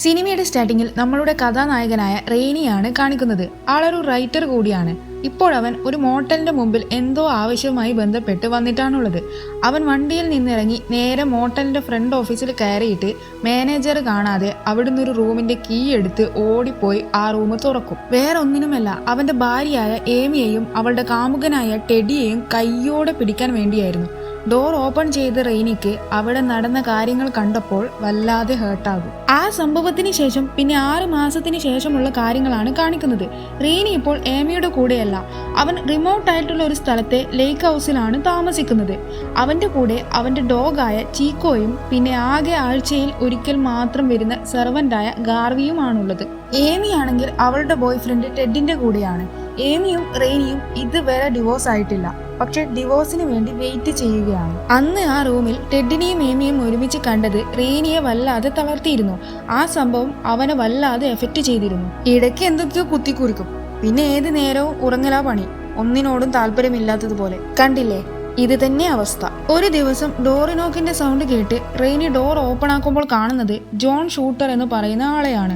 സിനിമയുടെ സ്റ്റാർട്ടിങ്ങിൽ നമ്മളുടെ കഥാനായകനായ റെയ്നിയാണ് കാണിക്കുന്നത്. ആളൊരു റൈറ്റർ കൂടിയാണ്. ഇപ്പോഴവൻ ഒരു മോട്ടലിന്റെ മുമ്പിൽ എന്തോ ആവശ്യവുമായി ബന്ധപ്പെട്ട് വന്നിട്ടാണുള്ളത്. അവൻ വണ്ടിയിൽ നിന്നിറങ്ങി നേരെ മോട്ടലിന്റെ ഫ്രണ്ട് ഓഫീസിൽ കയറിയിട്ട് മാനേജർ കാണാതെ അവിടുന്ന് ഒരു റൂമിന്റെ കീ എടുത്ത് ഓടിപ്പോയി ആ റൂം തുറക്കും. വേറെ ഒന്നിനുമല്ല, അവന്റെ ഭാര്യയായ ഏമിയെയും അവളുടെ കാമുകനായ ടെഡിയെയും കയ്യോടെ പിടിക്കാൻ വേണ്ടിയായിരുന്നു. ഡോർ ഓപ്പൺ ചെയ്ത റെയ്നിക്ക് അവിടെ നടന്ന കാര്യങ്ങൾ കണ്ടപ്പോൾ വല്ലാതെ ഹേർട്ടാകും. ആ സംഭവത്തിന് ശേഷം പിന്നെ 6 മാസത്തിന് ശേഷമുള്ള കാര്യങ്ങളാണ് കാണിക്കുന്നത്. റെയ്നി ഇപ്പോൾ ഏമിയുടെ കൂടെയല്ല, അവൻ റിമോട്ട് ആയിട്ടുള്ള ഒരു സ്ഥലത്തെ ലേക്ക് ഹൗസിലാണ് താമസിക്കുന്നത്. അവന്റെ കൂടെ അവന്റെ ഡോഗായ ചീക്കോയും പിന്നെ ആകെ ആഴ്ചയിൽ ഒരിക്കൽ മാത്രം വരുന്ന സെർവന്റായ ഗാർവിയുമാണുള്ളത്. ഏമിയാണെങ്കിൽ അവളുടെ ബോയ് ഫ്രണ്ട് ടെഡിന്റെ കൂടെയാണ്. ഏമിയും റെയ്നിയും ഇതുവരെ ഡിവോഴ്സ് ആയിട്ടില്ല, പക്ഷെ ഡിവോഴ്സിന് വേണ്ടി വെയിറ്റ് ചെയ്യുകയാണ്. അന്ന് ആ റൂമിൽ ടെഡിനെയും ഏമിയും ഒരുമിച്ച് കണ്ടത് റെയ്നിയെ വല്ലാതെ തളർത്തിയിരുന്നു. ആ സംഭവം അവനെ വല്ലാതെ എഫക്റ്റ് ചെയ്തിരുന്നു. ഇടയ്ക്ക് എന്തൊക്കെയോ കുത്തിക്കുറിക്കും, പിന്നെ ഏത് നേരവും ഉറങ്ങലാ പണി. ഒന്നിനോടും താല്പര്യമില്ലാത്തതുപോലെ. കണ്ടില്ലേ, ഇത് തന്നെ അവസ്ഥ. ഒരു ദിവസം ഡോറിനോക്കിന്റെ സൗണ്ട് കേട്ട് റെയ്നി ഡോർ ഓപ്പൺ ആക്കുമ്പോൾ കാണുന്നത് ജോൺ ഷൂട്ടർ എന്ന് പറയുന്ന ആളെയാണ്.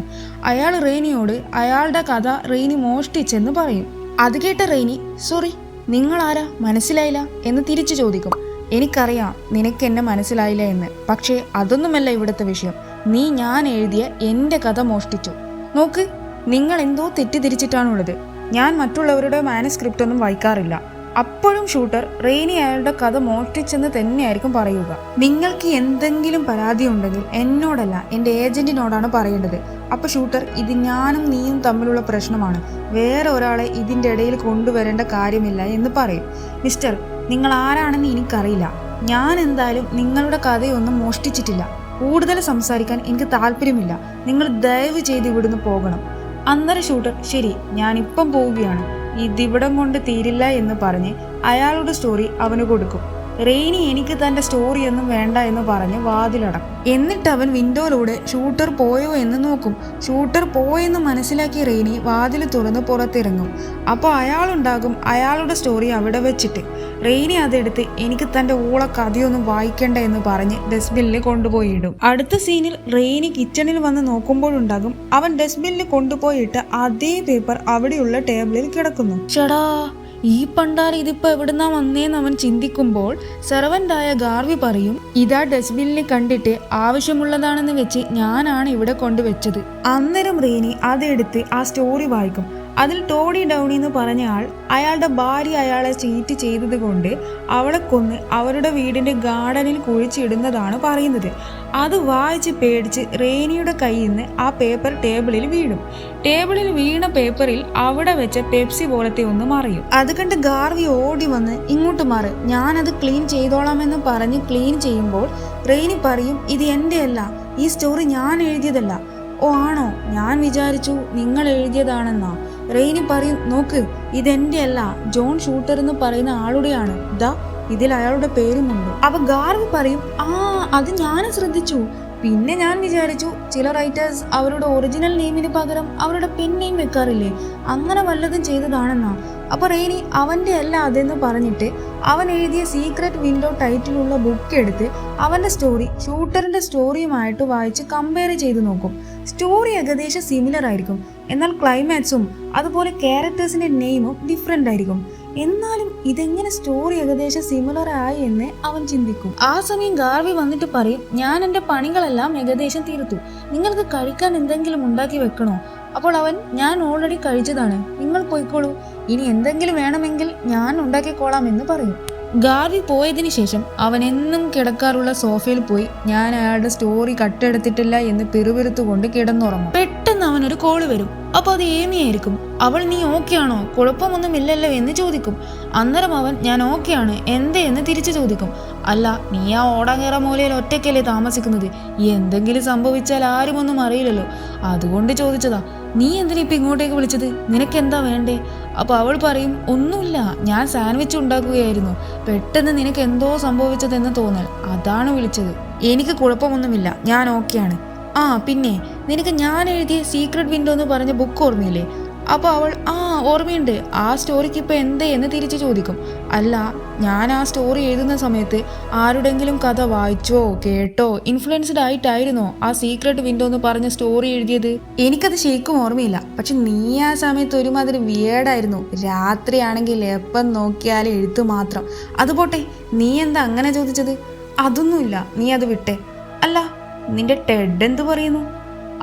അയാൾ റെയ്നിയോട് അയാളുടെ കഥ റെയ്നി മോഷ്ടിച്ചെന്ന് പറയും. അത് കേട്ട റെയ്നി സോറി, നിങ്ങളാരാ, മനസ്സിലായില്ല എന്ന് തിരിച്ചു ചോദിക്കും. എനിക്കറിയാം നിനക്ക് എന്നെ മനസ്സിലായില്ല എന്ന്, പക്ഷേ അതൊന്നുമല്ല ഇവിടുത്തെ വിഷയം. നീ ഞാൻ എഴുതിയ എൻ്റെ കഥ മോഷ്ടിച്ചു. നോക്ക്, നിങ്ങൾ എന്തോ തെറ്റിദ്ധരിച്ചിട്ടാണുള്ളത്. ഞാൻ മറ്റുള്ളവരുടെ മാനുസ്ക്രിപ്റ്റ് ഒന്നും വായിക്കാറില്ല. അപ്പോഴും ഷൂട്ടർ റെയ്നി അയാളുടെ കഥ മോഷ്ടിച്ചെന്ന് തന്നെയായിരിക്കും പറയുക. നിങ്ങൾക്ക് എന്തെങ്കിലും പരാതി ഉണ്ടെങ്കിൽ എന്നോടല്ല, എൻ്റെ ഏജന്റിനോടാണ് പറയേണ്ടത്. അപ്പൊ ഷൂട്ടർ, ഇത് ഞാനും നീയും തമ്മിലുള്ള പ്രശ്നമാണ്, വേറെ ഒരാളെ ഇതിൻ്റെ ഇടയിൽ കൊണ്ടുവരേണ്ട കാര്യമില്ല എന്ന് പറയും. മിസ്റ്റർ, നിങ്ങൾ ആരാണെന്ന് എനിക്കറിയില്ല. ഞാൻ എന്തായാലും നിങ്ങളുടെ കഥയൊന്നും മോഷ്ടിച്ചിട്ടില്ല. കൂടുതൽ സംസാരിക്കാൻ എനിക്ക് താല്പര്യമില്ല. നിങ്ങൾ ദയവ് ചെയ്ത് ഇവിടുന്ന് പോകണം. അന്നേരം ഷൂട്ടർ, ശരി, ഞാനിപ്പം പോവുകയാണ്, ഇതിവിടം കൊണ്ട് തീരില്ല എന്ന് പറഞ്ഞ് അയാളുടെ സ്റ്റോറി അവന് കൊടുക്കും. റെയ്നി എനിക്ക് തൻ്റെ സ്റ്റോറിയൊന്നും വേണ്ട എന്ന് പറഞ്ഞ് വാതിലടക്കും. എന്നിട്ട് അവൻ വിൻഡോയിലൂടെ ഷൂട്ടർ പോയോ എന്ന് നോക്കും. ഷൂട്ടർ പോയെന്ന് മനസ്സിലാക്കി റെയ്നി വാതിൽ തുറന്ന് പുറത്തിറങ്ങും. അപ്പോൾ അയാളുണ്ടാകും അയാളുടെ സ്റ്റോറി അവിടെ വെച്ചിട്ട്. റെയ്നി അതെടുത്ത് എനിക്ക് തൻ്റെ ഊള കഥയൊന്നും വായിക്കണ്ട എന്ന് പറഞ്ഞ് ഡസ്റ്റ്ബിന്നിൽ കൊണ്ടുപോയിടും. അടുത്ത സീനിൽ റെയ്നി കിച്ചണിൽ വന്ന് നോക്കുമ്പോഴുണ്ടാകും അവൻ ഡസ്റ്റ്ബിന്നിൽ കൊണ്ടുപോയിട്ട് അതേ പേപ്പർ അവിടെയുള്ള ടേബിളിൽ കിടക്കുന്നു. ചേടാ, ഈ പണ്ടാൽ ഇതിപ്പോ എവിടുന്നാ വന്നേന്ന് അവൻ ചിന്തിക്കുമ്പോൾ സെർവന്റായ ഗാർവി പറയും, ഇതാ ഡസ്റ്റ്ബിന്നിൽ കണ്ടിട്ട് ആവശ്യമുള്ളതാണെന്ന് വെച്ച് ഞാനാണ് ഇവിടെ കൊണ്ടുവച്ചത്. അന്നേരം റെയ്നി അതെടുത്ത് ആ സ്റ്റോറി വായിക്കും. അതിൽ ടോഡി ഡൗണി എന്ന് പറഞ്ഞ ആൾ അയാളുടെ ഭാര്യ അയാളെ ചീറ്റ് ചെയ്തത് കൊണ്ട് അവളെ കൊന്ന് അവരുടെ വീടിന്റെ ഗാർഡനിൽ കുഴിച്ചിടുന്നതാണ് പറയുന്നത്. അത് വായിച്ച് പേടിച്ച് റെയ്നിയുടെ കയ്യിൽ നിന്ന് ആ പേപ്പർ ടേബിളിൽ വീഴും. ടേബിളിൽ വീണ പേപ്പറിൽ അവിടെ വെച്ച പെപ്സി പോലത്തെ ഒന്ന് മറിയും. അത് കണ്ട് ഗാർവി ഓടി വന്ന് ഇങ്ങോട്ട് മാറ്, ഞാനത് ക്ലീൻ ചെയ്തോളാമെന്ന് പറഞ്ഞ് ക്ലീൻ ചെയ്യുമ്പോൾ റെയ്നി പറയും, ഇത് എൻ്റെ അല്ല, ഈ സ്റ്റോറി ഞാൻ എഴുതിയതല്ല. ഓ ആണോ, ഞാൻ വിചാരിച്ചു നിങ്ങൾ എഴുതിയതാണെന്നാ. റെയ്നി പറയും, നോക്ക്, ഇതെന്റെ അല്ല, ജോൺ ഷൂട്ടർ എന്ന് പറയുന്ന ആളുടെയാണ്, ദാ ഇതിൽ അയാളുടെ പേരുമുണ്ട്. അപ്പൊ ഗാർവി പറയും, ആ അത് ഞാനും ശ്രദ്ധിച്ചു. പിന്നെ ഞാൻ വിചാരിച്ചു ചില റൈറ്റേഴ്സ് അവരുടെ ഒറിജിനൽ നെയിമിന് പകരം അവരുടെ പെൻ നെയിം വെക്കാറില്ലേ, അങ്ങനെ വല്ലതും ചെയ്തതാണെന്നാ. അപ്പൊ റെയ്നി അവന്റെ അല്ല അതെന്ന് പറഞ്ഞിട്ട് അവൻ എഴുതിയ സീക്രട്ട് വിൻഡോ ടൈറ്റിലുള്ള ബുക്ക് എടുത്ത് അവന്റെ സ്റ്റോറി ഷൂട്ടറിന്റെ സ്റ്റോറിയുമായിട്ട് വായിച്ച് കമ്പയർ ചെയ്ത് നോക്കും. സ്റ്റോറി ഏകദേശം സിമിലർ ആയിരിക്കും, എന്നാൽ ക്ലൈമാക്സും അതുപോലെ ക്യാരക്ടേഴ്സിന്റെ നെയിമും ഡിഫറെന്റ് ആയിരിക്കും. എന്നാലും ഇതെങ്ങനെ സ്റ്റോറി ഏകദേശം സിമിലർ ആയി എന്ന് അവൻ ചിന്തിക്കും. ആ സമയം ഗാർവി വന്നിട്ട് പറയും, ഞാൻ എൻ്റെ പണികളെല്ലാം ഏകദേശം തീർത്തു, നിങ്ങൾക്ക് കഴിക്കാൻ എന്തെങ്കിലും ഉണ്ടാക്കി വെക്കണോ? അപ്പോൾ അവൻ, ഞാൻ ഓൾറെഡി കഴിച്ചതാണ്, നിങ്ങൾ പോയിക്കോളൂ, ഇനി എന്തെങ്കിലും വേണമെങ്കിൽ ഞാൻ ഉണ്ടാക്കിക്കോളാം എന്ന് പറയും. ഗാർവി പോയതിനു ശേഷം അവൻ എന്നും കിടക്കാറുള്ള സോഫയിൽ പോയി ഞാൻ അയാളുടെ സ്റ്റോറി കട്ടെടുത്തിട്ടില്ല എന്ന് പിറുപിറുത്തുകൊണ്ട് കിടന്നുറങ്ങും. പെട്ടെന്ന് അവനൊരു കോള് വരും. അപ്പോൾ അത് ഏമിയായിരിക്കും. അവൾ, നീ ഓക്കെ ആണോ, കുഴപ്പമൊന്നുമില്ലല്ലോ എന്ന് ചോദിക്കും. അന്നേരം അവൻ, ഞാൻ ഓക്കെയാണ്, എന്തേ എന്ന് തിരിച്ചു ചോദിക്കും. അല്ല, നീ ആ ഓടാങ്ങേറ മൂലയിൽ ഒറ്റയ്ക്കല്ലേ താമസിക്കുന്നത്, എന്തെങ്കിലും സംഭവിച്ചാൽ ആരും ഒന്നും അറിയില്ലല്ലോ, അതുകൊണ്ട് ചോദിച്ചതാ. നീ എന്തിനാ ഇപ്പം ഇങ്ങോട്ടേക്ക് വിളിച്ചത്, നിനക്ക് എന്താ വേണ്ടേ? അപ്പോൾ അവൾ പറയും, ഒന്നുമില്ല, ഞാൻ സാൻഡ്വിച്ച് ഉണ്ടാക്കുകയായിരുന്നു, പെട്ടെന്ന് നിനക്ക് എന്തോ സംഭവിച്ചതെന്ന് തോന്നൽ, അതാണ് വിളിച്ചത്. എനിക്ക് കുഴപ്പമൊന്നുമില്ല, ഞാൻ ഓക്കെയാണ്. ആ പിന്നെ, നിനക്ക് ഞാൻ എഴുതിയ സീക്രട്ട് വിൻഡോ എന്ന് പറഞ്ഞ ബുക്ക് ഓർമ്മയില്ലേ, അപ്പോൾ അവൾ ഓർമ്മയുണ്ട്, ആ സ്റ്റോറിക്ക് ഇപ്പോൾ എന്തേ എന്ന് തിരിച്ചു ചോദിക്കും. അല്ല, ഞാൻ ആ സ്റ്റോറി എഴുതുന്ന സമയത്ത് ആരുടെങ്കിലും കഥ വായിച്ചോ കേട്ടോ ഇൻഫ്ലുവൻസ്ഡ് ആയിട്ടായിരുന്നോ ആ സീക്രട്ട് വിൻഡോ എന്ന് പറഞ്ഞ സ്റ്റോറി എഴുതിയത്? എനിക്കത് ശരിക്കും ഓർമ്മയില്ല, പക്ഷെ നീ ആ സമയത്ത് ഒരുമാതിരി വിയേർഡായിരുന്നു. രാത്രിയാണെങ്കിൽ എപ്പം നോക്കിയാലും എഴുത്ത് മാത്രം. അതുപോട്ടെ, നീ എന്താ അങ്ങനെ ചോദിച്ചത്? അതൊന്നുമില്ല, നീ അത് വിട്ടെ. അല്ല, നിന്റെ ടെഡ് എന്ത് പറയുന്നു?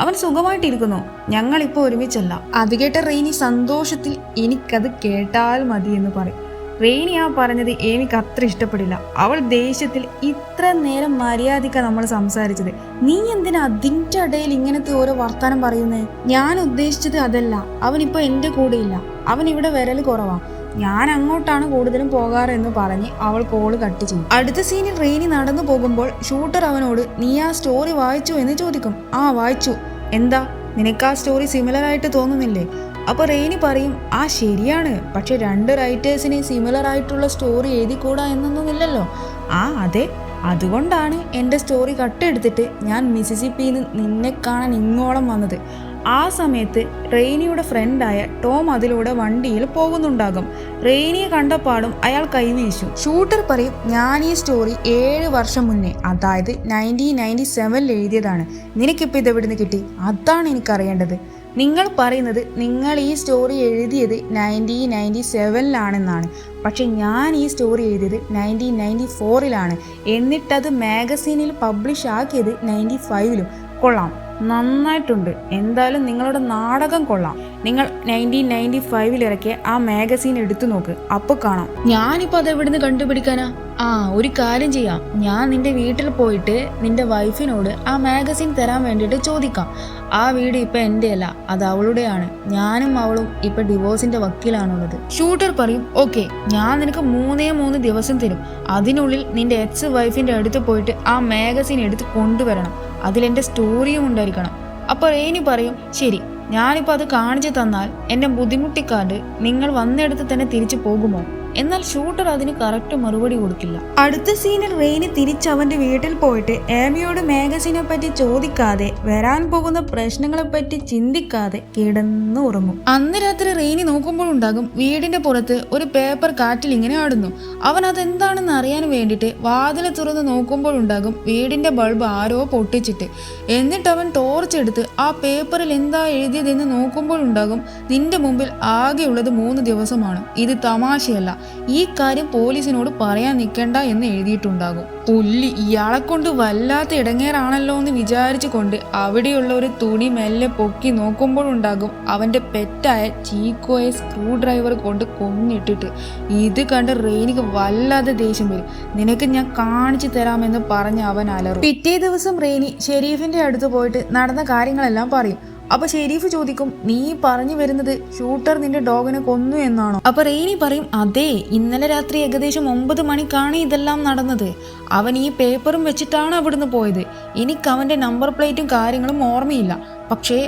അവൻ സുഖമായിട്ടിരിക്കുന്നു. ഞങ്ങളിപ്പോൾ ഒരുമിച്ചല്ല. അത് കേട്ട റെയ്നി സന്തോഷത്തിൽ എനിക്കത് കേട്ടാൽ മതി എന്ന് പറയും. റെയ്നി ആ പറഞ്ഞത് എനിക്ക് അത്ര ഇഷ്ടപ്പെടില്ല. അവൾ ദേഷ്യത്തിൽ ഇത്ര നേരം മര്യാദയ്ക്ക് നമ്മൾ സംസാരിച്ചത്, നീ എന്തിനാ അതിൻ്റെ ഇടയിൽ ഇങ്ങനത്തെ ഓരോ വർത്താനം പറയുന്നേ? ഞാൻ ഉദ്ദേശിച്ചത് അതല്ല. അവനിപ്പോൾ എൻ്റെ കൂടെയില്ല, അവൻ ഇവിടെ വരൽ കുറവാ. ഞാൻ അങ്ങോട്ടാണ് കൂടുതലും പോകാറ് എന്ന് പറഞ്ഞ് അവൾ കോള് കട്ട് ചെയ്യും. അടുത്ത സീനിൽ റെയ്നി നടന്നു പോകുമ്പോൾ ഷൂട്ടർ അവനോട് നീ ആ സ്റ്റോറി വായിച്ചു എന്ന് ചോദിക്കും. വായിച്ചു. എന്താ, നിനക്ക് ആ സ്റ്റോറി സിമിലർ ആയിട്ട് തോന്നുന്നില്ലേ? അപ്പോൾ റെയ്നി പറയും, ശരിയാണ്, പക്ഷെ 2 റൈറ്റേഴ്സിന് സിമിലർ ആയിട്ടുള്ള സ്റ്റോറി എഴുതിക്കൂടാ എന്നൊന്നുമില്ലല്ലോ. അതെ, അതുകൊണ്ടാണ് എൻ്റെ സ്റ്റോറി കട്ടെടുത്തിട്ട് ഞാൻ മിസിസിപ്പിയിൽ നിന്ന് നിന്നെ കാണാൻ ഇങ്ങോളം വന്നത്. ആ സമയത്ത് റെയ്നിയുടെ ഫ്രണ്ടായ ടോം അതിലൂടെ വണ്ടിയിൽ പോകുന്നുണ്ടാകും. റെയ്നിയെ കണ്ടപ്പാടും അയാൾ കൈവീശു. ഷൂട്ടർ പറയും, ഞാൻ ഈ സ്റ്റോറി 7 വർഷം മുന്നേ, അതായത് 1997 എഴുതിയതാണ്. നിനക്കിപ്പോൾ ഇതെവിടുന്ന് കിട്ടി? അതാണ് എനിക്കറിയേണ്ടത്. നിങ്ങൾ പറയുന്നത് നിങ്ങൾ ഈ സ്റ്റോറി എഴുതിയത് 1997 പക്ഷെ ഞാൻ ഈ സ്റ്റോറി എഴുതിയത് 1994 എന്നിട്ടത് മാഗസീനിൽ പബ്ലിഷ് ആക്കിയത് 95 കൊള്ളാം, നന്നായിട്ടുണ്ട്. എന്തായാലും നിങ്ങളുടെ നാടകം കൊള്ളാം. നിങ്ങൾ 1995 ഇറക്കിയ ആ മാഗസീൻ എടുത്തു നോക്ക്, അപ്പോൾ കാണാം. ഞാനിപ്പോൾ അത് എവിടുന്ന് കണ്ടുപിടിക്കാനാ? ഒരു കാര്യം ചെയ്യാം, ഞാൻ നിന്റെ വീട്ടിൽ പോയിട്ട് നിന്റെ വൈഫിനോട് ആ മാഗസീൻ തരാൻ വേണ്ടിയിട്ട് ചോദിക്കാം. ആ വീട് ഇപ്പം എൻ്റെ അല്ല, അത് അവളുടെയാണ്. ഞാനും അവളും ഇപ്പം ഡിവോഴ്സിന്റെ വക്കീലാണുള്ളത്. ഷൂട്ടർ പറയും, ഓക്കെ, ഞാൻ നിനക്ക് 3 ദിവസം തരും. അതിനുള്ളിൽ നിന്റെ എക്സ് വൈഫിന്റെ അടുത്ത് പോയിട്ട് ആ മാഗസീൻ എടുത്ത് കൊണ്ടുവരണം. അതിലെൻ്റെ സ്റ്റോറിയും ഉണ്ടായിരിക്കണം. അപ്പോൾ റെയ്നി പറയും, ശരി, ഞാനിപ്പോൾ അത് കാണിച്ചു തന്നാൽ എന്നെ ബുദ്ധിമുട്ടിക്കാണ്ട് നിങ്ങൾ വന്നെടുത്ത് തന്നെ തിരിച്ചു പോകുമോ? എന്നാൽ ഷൂട്ടർ അതിന് കറക്റ്റ് മറുപടി കൊടുക്കില്ല. അടുത്ത സീനിൽ റെയ്നി തിരിച്ച് അവന്റെ വീട്ടിൽ പോയിട്ട് ഏമിയോട് മാഗസീനെ പറ്റി ചോദിക്കാതെ വരാൻ പോകുന്ന പ്രശ്നങ്ങളെ പറ്റി ചിന്തിക്കാതെ കിടന്നു ഉറങ്ങും. അന്ന് രാത്രി റെയ്നി നോക്കുമ്പോഴുണ്ടാകും വീടിന്റെ പുറത്ത് ഒരു പേപ്പർ കാറ്റിൽ ഇങ്ങനെ ആടുന്നു. അവൻ അതെന്താണെന്ന് അറിയാൻ വേണ്ടിയിട്ട് വാതിൽ തുറന്ന് നോക്കുമ്പോഴുണ്ടാകും വീടിന്റെ ബൾബ് ആരോ പൊട്ടിച്ചിട്ട്. എന്നിട്ട് അവൻ ടോർച്ച് എടുത്ത് ആ പേപ്പറിൽ എന്താ എഴുതിയതെന്ന് നോക്കുമ്പോഴുണ്ടാകും നിന്റെ മുമ്പിൽ ആകെയുള്ളത് 3 ദിവസമാണ്. ഇത് തമാശയല്ല, ഈ കാര്യം പോലീസിനോട് പറയാൻ നിൽക്കണ്ട എന്ന് എഴുതിയിട്ടുണ്ടാകും. പുല്ലി, ഇയാളെ കൊണ്ട് വല്ലാത്ത ഇടങ്ങേറാണല്ലോ എന്ന് വിചാരിച്ചു കൊണ്ട് അവിടെയുള്ള ഒരു തുണി മെല്ലെ പൊക്കി നോക്കുമ്പോഴുണ്ടാകും അവന്റെ പെറ്റായ ചീക്കോയെ സ്ക്രൂ ഡ്രൈവർ കൊണ്ട് കൊന്നിട്ടിട്ട്. ഇത് കണ്ട് റെയ്നിക്ക് വല്ലാതെ ദേഷ്യം വരും. നിനക്ക് ഞാൻ കാണിച്ചു തരാമെന്ന് പറഞ്ഞ് അവൻ അലറും. പിറ്റേ ദിവസം റെയ്നി ഷെരീഫിന്റെ അടുത്ത് പോയിട്ട് നടന്ന കാര്യങ്ങളെല്ലാം പറയും. അപ്പൊ ഷെരീഫ് ചോദിക്കും, നീ പറഞ്ഞു വരുന്നത് ഷൂട്ടർ നിന്റെ ഡോഗിനെ കൊന്നു എന്നാണോ? അപ്പൊ റെയ്നി പറയും, അതെ, ഇന്നലെ രാത്രി ഏകദേശം 9 മണിക്കാണ് ഇതെല്ലാം നടന്നത്. അവൻ ഈ പേപ്പറും വെച്ചിട്ടാണ് അവിടുന്ന് പോയത്. എനിക്ക് അവന്റെ നമ്പർ പ്ലേറ്റും കാര്യങ്ങളും ഓർമ്മയില്ല, പക്ഷേ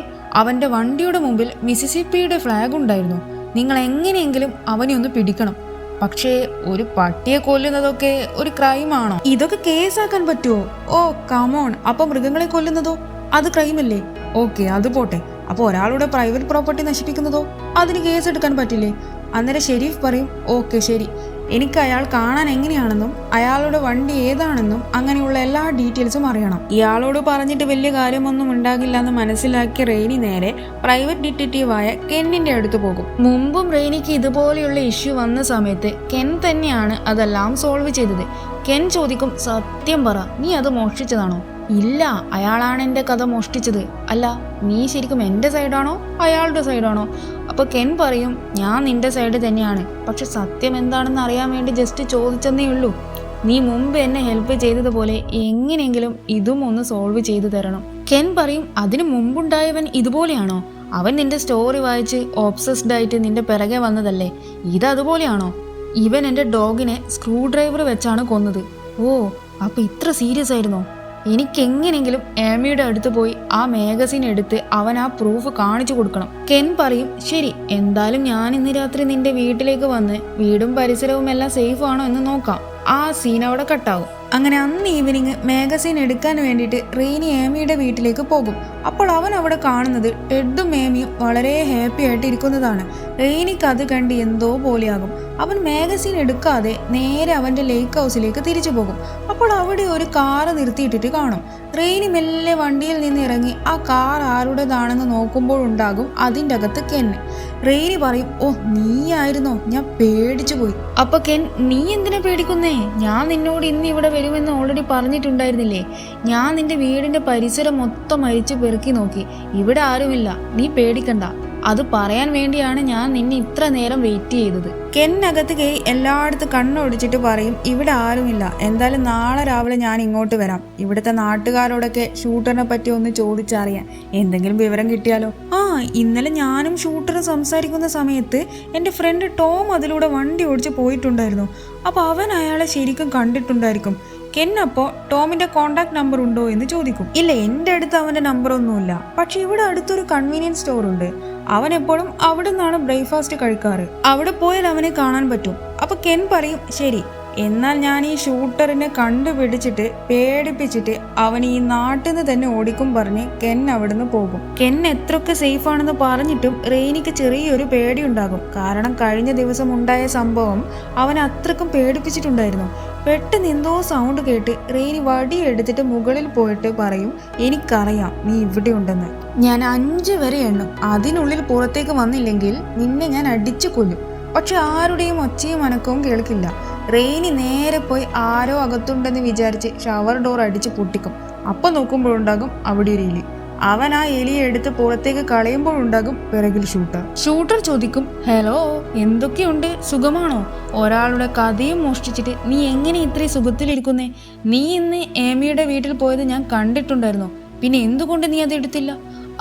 അവന്റെ വണ്ടിയുടെ മുമ്പിൽ മിസിസിപ്പിയുടെ ഫ്ലാഗ് ഉണ്ടായിരുന്നു. നിങ്ങൾ എങ്ങനെയെങ്കിലും അവനെ ഒന്ന് പിടിക്കണം. പക്ഷേ ഒരു പട്ടിയെ കൊല്ലുന്നതൊക്കെ ഒരു ക്രൈമാണോ? ഇതൊക്കെ കേസാക്കാൻ പറ്റുമോ? കമോൺ. അപ്പൊ മൃഗങ്ങളെ കൊല്ലുന്നതോ? അത് ക്രൈമല്ലേ? ഓക്കെ, അത് പോട്ടെ. അപ്പോൾ ഒരാളുടെ പ്രൈവറ്റ് പ്രോപ്പർട്ടി നശിപ്പിക്കുന്നതോ? അതിന് കേസ് എടുക്കാൻ പറ്റില്ലേ? അന്നേരം ഷെരീഫ് പറയും, ഓക്കെ ശരി, എനിക്ക് അയാൾ കാണാൻ എങ്ങനെയാണെന്നും അയാളുടെ വണ്ടി ഏതാണെന്നും അങ്ങനെയുള്ള എല്ലാ ഡീറ്റെയിൽസും അറിയണം. ഇയാളോട് പറഞ്ഞിട്ട് വലിയ കാര്യമൊന്നും ഉണ്ടാകില്ല എന്ന് മനസ്സിലാക്കിയ റെയ്നി നേരെ പ്രൈവറ്റ് ഡിറ്റക്റ്റീവായ കെന്നിന്റെ അടുത്ത് പോകും. മുമ്പും റെയ്നിക്ക് ഇതുപോലെയുള്ള ഇഷ്യൂ വന്ന സമയത്ത് കെൻ തന്നെയാണ് അതെല്ലാം സോൾവ് ചെയ്തത്. കെൻ ചോദിക്കും, സത്യം പറ, നീ അത് മോഷ്ടിച്ചതാണോ? ഇല്ല, അയാളാണ് എൻ്റെ കഥ മോഷ്ടിച്ചത്. അല്ല, നീ ശരിക്കും എൻ്റെ സൈഡാണോ അയാളുടെ സൈഡാണോ? അപ്പോൾ കെൻ പറയും, ഞാൻ നിന്റെ സൈഡ് തന്നെയാണ്, പക്ഷെ സത്യം എന്താണെന്ന് അറിയാൻ വേണ്ടി ജസ്റ്റ് ചോദിച്ചെന്നേ ഉള്ളൂ. നീ മുമ്പ് എന്നെ ഹെൽപ്പ് ചെയ്തതുപോലെ എങ്ങനെയെങ്കിലും ഇതും ഒന്ന് സോൾവ് ചെയ്തു തരണം. കെൻ പറയും, അതിനു മുമ്പുണ്ടായവൻ ഇതുപോലെയാണോ? അവൻ നിന്റെ സ്റ്റോറി വായിച്ച് ഓബ്സസ്ഡ് ആയിട്ട് നിന്റെ പിറകെ വന്നതല്ലേ? ഇതതുപോലെയാണോ? ഇവൻ എൻ്റെ ഡോഗിനെ സ്ക്രൂ ഡ്രൈവർ വെച്ചാണ് കൊന്നത്. അപ്പോൾ ഇത്ര സീരിയസ് ആയിരുന്നോ? എനിക്കെങ്ങനെങ്കിലും ഏമിയുടെ അടുത്ത് പോയി ആ മാഗസിൻ എടുത്ത് അവൻ ആ പ്രൂഫ് കാണിച്ചു കൊടുക്കണം. കെൻ പറയും, ശരി, എന്തായാലും ഞാൻ ഇന്ന് രാത്രി നിന്റെ വീട്ടിലേക്ക് വന്ന് വീടും പരിസരവും എല്ലാം സേഫ് ആണോ എന്ന് നോക്കാം. ആ സീൻ അവിടെ കട്ടാവും. അങ്ങനെ അന്ന് ഈവനിങ് മാഗസീൻ എടുക്കാൻ വേണ്ടിയിട്ട് റെയ്നി ഏമിയുടെ വീട്ടിലേക്ക് പോകും. അപ്പോൾ അവൻ അവിടെ കാണുന്നത് ടെഡും ഏമിയും വളരെ ഹാപ്പി ആയിട്ട് ഇരിക്കുന്നതാണ്. റെയ്നിക്ക് അത് കണ്ട് എന്തോ പോലെയാകും. അവൻ മാഗസീൻ എടുക്കാതെ നേരെ അവൻ്റെ ലേക്ക് ഹൗസിലേക്ക് തിരിച്ചു പോകും. അപ്പോൾ അവിടെ ഒരു കാറ് നിർത്തിയിട്ടിട്ട് കാണും. റെയ്നി മെല്ലെ വണ്ടിയിൽ നിന്ന് ഇറങ്ങി ആ കാർ ആരുടേതാണെന്ന് നോക്കുമ്പോഴുണ്ടാകും അതിൻ്റെ അകത്ത് കെൻ. റെയ്നി പറയും, ഓ നീയായിരുന്നോ, ഞാൻ പേടിച്ചു പോയി. അപ്പൊ കെൻ, നീ എന്തിനാ പേടിക്കുന്നേ? ഞാൻ നിന്നോട് ഇന്ന് ഇവിടെ വരുമെന്ന് ഓൾറെഡി പറഞ്ഞിട്ടുണ്ടായിരുന്നില്ലേ? ഞാൻ നിന്റെ വീടിന്റെ പരിസരം മൊത്തം അരിച്ചു പെറുക്കി നോക്കി, ഇവിടെ ആരുമില്ല, നീ പേടിക്കണ്ട. അത് പറയാൻ വേണ്ടിയാണ് ഞാൻ നിന്നെ ഇത്ര നേരം വെയിറ്റ് ചെയ്തത്. കെന്നകത്ത് കയറി എല്ലായിടത്തും കണ്ണൊടിച്ചിട്ട് പറയും, ഇവിടെ ആരുമില്ല, എന്തായാലും നാളെ രാവിലെ ഞാൻ ഇങ്ങോട്ട് വരാം. ഇവിടുത്തെ നാട്ടുകാരോടൊക്കെ ഷൂട്ടറിനെ പറ്റി ഒന്ന് ചോദിച്ചറിയാൻ, എന്തെങ്കിലും വിവരം കിട്ടിയാലോ. ഇന്നലെ ഞാനും ഷൂട്ടറും സംസാരിക്കുന്ന സമയത്ത് എൻ്റെ ഫ്രണ്ട് ടോം അതിലൂടെ വണ്ടി ഓടിച്ച് പോയിട്ടുണ്ടായിരുന്നു. അപ്പോൾ അവൻ അയാളെ ശരിക്കും കണ്ടിട്ടുണ്ടായിരിക്കും. കെൻ അപ്പോൾ ടോമിന്റെ കോണ്ടാക്ട് നമ്പർ ഉണ്ടോ എന്ന് ചോദിക്കും. ഇല്ല, എൻ്റെ അടുത്ത് അവൻ്റെ നമ്പറൊന്നുമില്ല, പക്ഷെ ഇവിടെ അടുത്തൊരു കൺവീനിയൻസ് സ്റ്റോർ ഉണ്ട്. അവൻ എപ്പോഴും അവിടെ നിന്നാണ് ബ്രേക്ക്ഫാസ്റ്റ് കഴിക്കാറ്. അവിടെ പോയാൽ അവനെ കാണാൻ പറ്റും. അപ്പൊ കെൻ പറയും, ശരി, എന്നാൽ ഞാൻ ഈ ഷൂട്ടറിനെ കണ്ടുപിടിച്ചിട്ട് പേടിപ്പിച്ചിട്ട് അവൻ ഈ നാട്ടിൽ നിന്ന് തന്നെ ഓടിക്കും പറഞ്ഞ് കെൻ അവിടുന്ന് പോകും. കെൻ എത്രയൊക്കെ സേഫ് ആണെന്ന് പറഞ്ഞിട്ടും റെയ്നിക്ക് ചെറിയൊരു പേടിയുണ്ടാകും. കാരണം കഴിഞ്ഞ ദിവസം ഉണ്ടായ സംഭവം അവൻ അത്രക്കും പേടിപ്പിച്ചിട്ടുണ്ടായിരുന്നു. പെട്ടെന്ന് എന്തോ സൗണ്ട് കേട്ട് റെയ്നി വടി എടുത്തിട്ട് മുകളിൽ പോയിട്ട് പറയും, എനിക്കറിയാം നീ ഇവിടെ ഉണ്ടെന്ന്. ഞാൻ 5 വരെ എണ്ണും, അതിനുള്ളിൽ പുറത്തേക്ക് വന്നില്ലെങ്കിൽ നിന്നെ ഞാൻ അടിച്ചു കൊല്ലും. പക്ഷെ ആരുടെയും ഒച്ചയും അനക്കവും കേൾക്കില്ല. റെയ്നി നേരെ പോയി ആരോ അകത്തുണ്ടെന്ന് വിചാരിച്ച് ഷവർ ഡോർ അടിച്ച് പൊട്ടിക്കും. അപ്പം നോക്കുമ്പോഴുണ്ടാകും അവിടെ ഒരു എലി. അവൻ ആ എലിയെ എടുത്ത് പുറത്തേക്ക് കളയുമ്പോഴുണ്ടാകും പിറകിൽ ഷൂട്ടർ ചോദിക്കും, ഹലോ, എന്തൊക്കെയുണ്ട്, സുഖമാണോ? ഒരാളുടെ കഥയും മോഷ്ടിച്ചിട്ട് നീ എങ്ങനെ ഇത്രയും സുഖത്തിലിരിക്കുന്നേ? നീ ഇന്ന് ഏമിയുടെ വീട്ടിൽ പോയത് ഞാൻ കണ്ടിട്ടുണ്ടായിരുന്നു, പിന്നെ എന്തുകൊണ്ട് നീ അത് എടുത്തില്ല?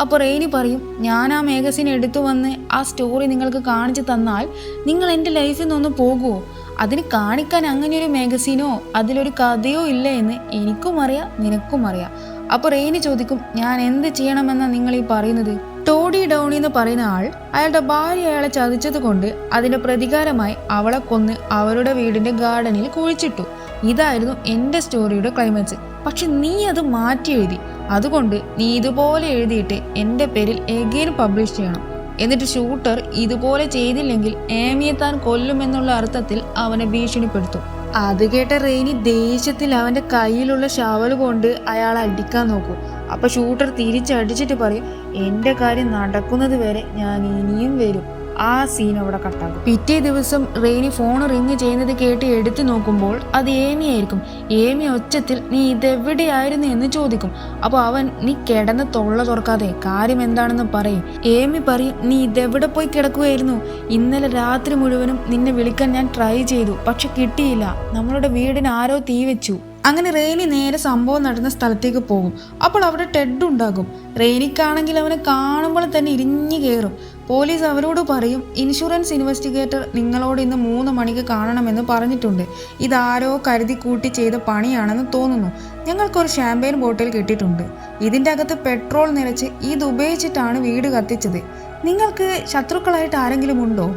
അപ്പോൾ റെയ്നി പറയും, ഞാൻ ആ മാഗസിൻ എടുത്തു വന്ന് ആ സ്റ്റോറി നിങ്ങൾക്ക് കാണിച്ചു തന്നാൽ നിങ്ങൾ എൻ്റെ ലൈഫിൽ നിന്നൊന്ന് പോകുമോ? അതിന് കാണിക്കാൻ അങ്ങനെയൊരു മാഗസീനോ അതിലൊരു കഥയോ ഇല്ല എന്ന് എനിക്കും അറിയാം, നിനക്കും അറിയാം. അപ്പോൾ റെയ്നി ചോദിക്കും, ഞാൻ എന്ത് ചെയ്യണമെന്നാണ് നിങ്ങൾ ഈ പറയുന്നത്? ടോഡി ഡൗണി എന്ന് പറയുന്ന ആൾ അയാളുടെ ഭാര്യ അയാളെ ചതിച്ചത് കൊണ്ട് അതിന്റെ പ്രതികാരമായി അവളെ കൊന്ന് അവരുടെ വീടിന്റെ ഗാർഡനിൽ കുഴിച്ചിട്ടു. ഇതായിരുന്നു എൻ്റെ സ്റ്റോറിയുടെ ക്ലൈമാക്സ്. പക്ഷെ നീ അത് മാറ്റി എഴുതി. അതുകൊണ്ട് നീ ഇതുപോലെ എഴുതിയിട്ട് എൻ്റെ പേരിൽ എഗെയിൻ പബ്ലിഷ് ചെയ്യണം. എന്നിട്ട് ഷൂട്ടർ ഇതുപോലെ ചെയ്തില്ലെങ്കിൽ ഏമിയെ താൻ കൊല്ലുമെന്നുള്ള അർത്ഥത്തിൽ അവനെ ഭീഷണിപ്പെടുത്തും. അത് കേട്ട റെയ്നി ദേഷ്യത്തിൽ അവൻ്റെ കയ്യിലുള്ള ഷവൽ കൊണ്ട് അയാളെ അടിക്കാൻ നോക്കും. അപ്പൊ ഷൂട്ടർ തിരിച്ചടിച്ചിട്ട് പറയും, എൻ്റെ കാര്യം നടക്കുന്നത് വരെ ഞാൻ ഇനിയും വരും. ആ സീൻ അവിടെ കട്ടാകും. പിറ്റേ ദിവസം റെയ്നി ഫോൺ റിങ് ചെയ്യുന്നത് കേട്ട് എടുത്തു നോക്കുമ്പോൾ അത് ഏമി ആയിരിക്കും. ഏമി ഒച്ചത്തിൽ, നീ ഇതെവിടെയായിരുന്നു എന്ന് ചോദിക്കും. അപ്പോൾ അവൻ, നീ കിടന്ന് തൊള്ള തുറക്കാതെ കാര്യം എന്താണെന്ന് പറയും. ഏമി പറയും, നീ ഇതെവിടെ പോയി കിടക്കുകയായിരുന്നു? ഇന്നലെ രാത്രി മുഴുവനും നിന്നെ വിളിക്കാൻ ഞാൻ ട്രൈ ചെയ്തു, പക്ഷെ കിട്ടിയില്ല. നമ്മളുടെ വീടിന് ആരോ തീ വെച്ചു. അങ്ങനെ റെയ്നി നേരെ സംഭവം നടന്ന സ്ഥലത്തേക്ക് പോകും. അപ്പോൾ അവിടെ ടെഡ് ഉണ്ടാകും. റെയ്നിക്കാണെങ്കിൽ അവനെ കാണുമ്പോൾ തന്നെ ഇരിഞ്ഞു കയറും. പോലീസ് അവരോട് പറയും, ഇൻഷുറൻസ് ഇൻവെസ്റ്റിഗേറ്റർ നിങ്ങളോട് ഇന്ന് 3 മണിക്ക് കാണണമെന്ന് പറഞ്ഞിട്ടുണ്ട്. ഇതാരോ കരുതി കൂട്ടി ചെയ്ത പണിയാണെന്ന് തോന്നുന്നു. ഞങ്ങൾക്കൊരു ഷാമ്പയിൻ ബോട്ടിൽ കിട്ടിയിട്ടുണ്ട്. ഇതിൻ്റെ അകത്ത് പെട്രോൾ നിറച്ച് ഇത് ഉപയോഗിച്ചിട്ടാണ് വീട് കത്തിച്ചത്. നിങ്ങൾക്ക് ശത്രുക്കളായിട്ട് ആരെങ്കിലും ഉണ്ടോ?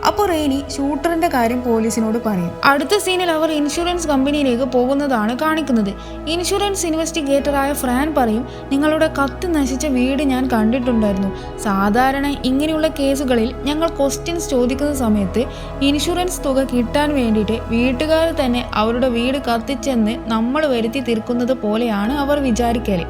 അപ്പോൾ റെയ്നി ഷൂട്ടറിന്റെ കാര്യം പോലീസിനോട് പറയും. അടുത്ത സീനിൽ അവർ ഇൻഷുറൻസ് കമ്പനിയിലേക്ക് പോകുന്നതാണ് കാണിക്കുന്നത്. ഇൻഷുറൻസ് ഇൻവെസ്റ്റിഗേറ്ററായ ഫ്രാൻ പറയും, നിങ്ങളുടെ കത്ത് നശിച്ച വീട് ഞാൻ കണ്ടിട്ടുണ്ടായിരുന്നു. സാധാരണ ഇങ്ങനെയുള്ള കേസുകളിൽ ഞങ്ങൾ ക്വസ്റ്റ്യൻസ് ചോദിക്കുന്ന സമയത്ത് ഇൻഷുറൻസ് തുക കിട്ടാൻ വേണ്ടിയിട്ട് വീട്ടുകാർ തന്നെ അവരുടെ വീട് കത്തിച്ചെന്ന് നമ്മൾ വരുത്തി തീർക്കുന്നത് പോലെയാണ് അവർ വിചാരിക്കല്.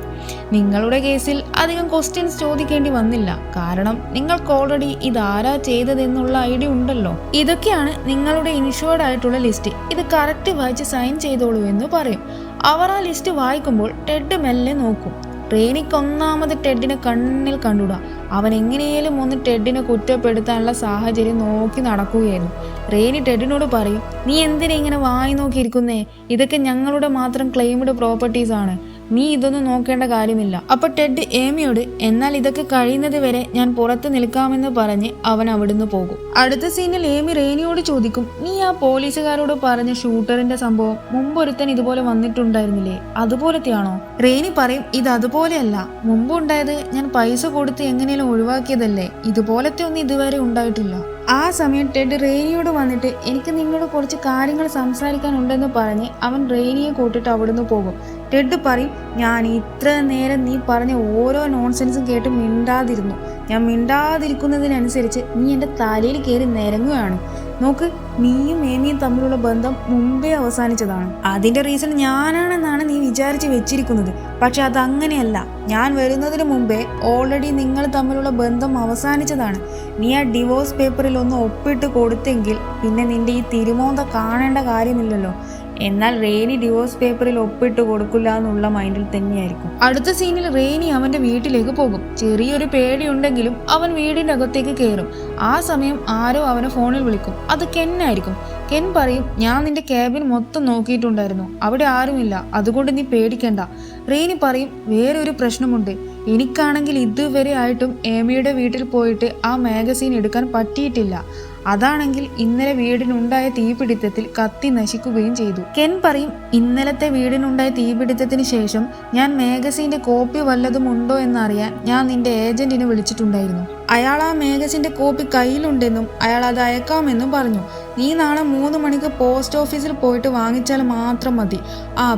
നിങ്ങളുടെ കേസിൽ അധികം ക്വസ്റ്റ്യൻസ് ചോദിക്കേണ്ടി വന്നില്ല, കാരണം നിങ്ങൾക്ക് ഓൾറെഡി ഇതാരാ ചെയ്തതെന്നുള്ള ഐഡിയ ഉണ്ടല്ലോ. ഇതൊക്കെയാണ് നിങ്ങളുടെ ഇൻഷുർഡ് ആയിട്ടുള്ള ലിസ്റ്റ്. ഇത് കറക്റ്റ് വായിച്ച് സൈൻ ചെയ്തോളൂ എന്ന് പറയും. അവർ ആ ലിസ്റ്റ് വായിക്കുമ്പോൾ ടെഡ് മെല്ലെ നോക്കും. റെയ്നിക്ക് ഒന്നാമത് ടെഡിനെ കണ്ണിൽ കണ്ടുകൂടാ. അവൻ എങ്ങനെയും ഒന്ന് ടെഡിനെ കുറ്റപ്പെടുത്താനുള്ള സാഹചര്യം നോക്കി നടക്കുകയായിരുന്നു. റെയ്നി ടെഡിനോട് പറയും, നീ എന്തിനാ ഇങ്ങനെ വായി നോക്കിയിരിക്കുന്നേ? ഇതൊക്കെ ഞങ്ങളുടെ മാത്രം ക്ലെയിംഡ് പ്രോപ്പർട്ടീസ് ആണ്. നീ ഇതൊന്നും നോക്കേണ്ട കാര്യമില്ല. അപ്പൊ ടെഡ് ഏമിയോട് എന്നാൽ ഇതൊക്കെ കഴിയുന്നത് വരെ ഞാൻ പുറത്ത് നിൽക്കാമെന്ന് പറഞ്ഞ് അവൻ അവിടുന്ന് പോകും. അടുത്ത സീനിൽ ഏമി റെയ്നിയോട് ചോദിക്കും, നീ ആ പോലീസുകാരോട് പറഞ്ഞ ഷൂട്ടറിന്റെ സംഭവം മുമ്പൊരുത്തൻ ഇതുപോലെ വന്നിട്ടുണ്ടായിരുന്നില്ലേ, അതുപോലത്തെയാണോ? റെയ്നി പറയും, ഇത് അതുപോലെയല്ല, മുമ്പുണ്ടായത് ഞാൻ പൈസ കൊടുത്ത് എങ്ങനെയും ഒഴിവാക്കിയതല്ലേ, ഇതുപോലത്തെ ഒന്നും ഇതുവരെ ഉണ്ടായിട്ടില്ല. ആ സമയം ടെഡ് റെയ്നിയോട് വന്നിട്ട് എനിക്ക് നിന്നോട് കുറച്ച് കാര്യങ്ങൾ സംസാരിക്കാനുണ്ടെന്ന് പറഞ്ഞ് അവൻ റെയ്നിയെ കൂട്ടിട്ട് അവിടുന്ന് പോകും. ടെഡ് പറയും, ഞാൻ ഇത്ര നേരം നീ പറഞ്ഞ ഓരോ നോൺസെൻസും കേട്ട് മിണ്ടാതിരുന്നു. ഞാൻ മിണ്ടാതിരിക്കുന്നതിനനുസരിച്ച് നീ എൻ്റെ തലയിൽ കയറി നിരങ്ങുകയാണ്. നോക്ക്, നീയും ഏമിയും തമ്മിലുള്ള ബന്ധം മുമ്പേ അവസാനിച്ചതാണ്. അതിൻ്റെ റീസൺ ഞാനാണെന്നാണ് നീ വിചാരിച്ച് വെച്ചിരിക്കുന്നത്. പക്ഷെ അതങ്ങനെയല്ല. ഞാൻ വരുന്നതിന് മുമ്പേ ഓൾറെഡി നിങ്ങൾ തമ്മിലുള്ള ബന്ധം അവസാനിച്ചതാണ്. നീ ആ ഡിവോഴ്സ് പേപ്പറിൽ ഒന്ന് ഒപ്പിട്ട് കൊടുത്തെങ്കിൽ പിന്നെ നിന്റെ ഈ തിരുമോന്ത കാണേണ്ട കാര്യമില്ലല്ലോ. എന്നാൽ റെയ്നി ഡിവോഴ്സ് പേപ്പറിൽ ഒപ്പിട്ട് കൊടുക്കില്ല എന്നുള്ള മൈൻഡിൽ തന്നെയായിരിക്കും. അടുത്ത സീനിൽ റെയ്നി അവന്റെ വീട്ടിലേക്ക് പോകും. ചെറിയൊരു പേടിയുണ്ടെങ്കിലും അവൻ വീടിന്റെ അകത്തേക്ക് കയറും. ആ സമയം ആരോ അവനെ ഫോണിൽ വിളിക്കും. അത് കെന്നായിരിക്കും. കെൻ പറയും, ഞാൻ നിന്റെ ക്യാബിൻ മൊത്തം നോക്കിയിട്ടുണ്ടായിരുന്നു, അവിടെ ആരുമില്ല, അതുകൊണ്ട് നീ പേടിക്കണ്ട. റെയ്നി പറയും, വേറൊരു പ്രശ്നമുണ്ട്. എനിക്കാണെങ്കിൽ ഇതുവരെ ആയിട്ടും ഏമിയുടെ വീട്ടിൽ പോയിട്ട് ആ മാഗസീൻ എടുക്കാൻ പറ്റിയിട്ടില്ല. അതാണെങ്കിൽ ഇന്നലെ വീടിനുണ്ടായ തീപിടുത്തത്തിൽ കത്തി നശിക്കുകയും ചെയ്തു. കെൻ പറയും, ഇന്നലത്തെ വീടിനുണ്ടായ തീപിടുത്തത്തിന് ശേഷം ഞാൻ മാഗസീന്റെ കോപ്പി വല്ലതും ഉണ്ടോ എന്നറിയാൻ ഞാൻ നിന്റെ ഏജന്റിനെ വിളിച്ചിട്ടുണ്ടായിരുന്നു. അയാൾ ആ മാഗസിന്റെ കോപ്പി കയ്യിലുണ്ടെന്നും അയാൾ അത് അയക്കാമെന്നും പറഞ്ഞു. നീ നാളെ 3 മണിക്ക് പോസ്റ്റ് ഓഫീസിൽ പോയിട്ട് വാങ്ങിച്ചാൽ മാത്രം മതി.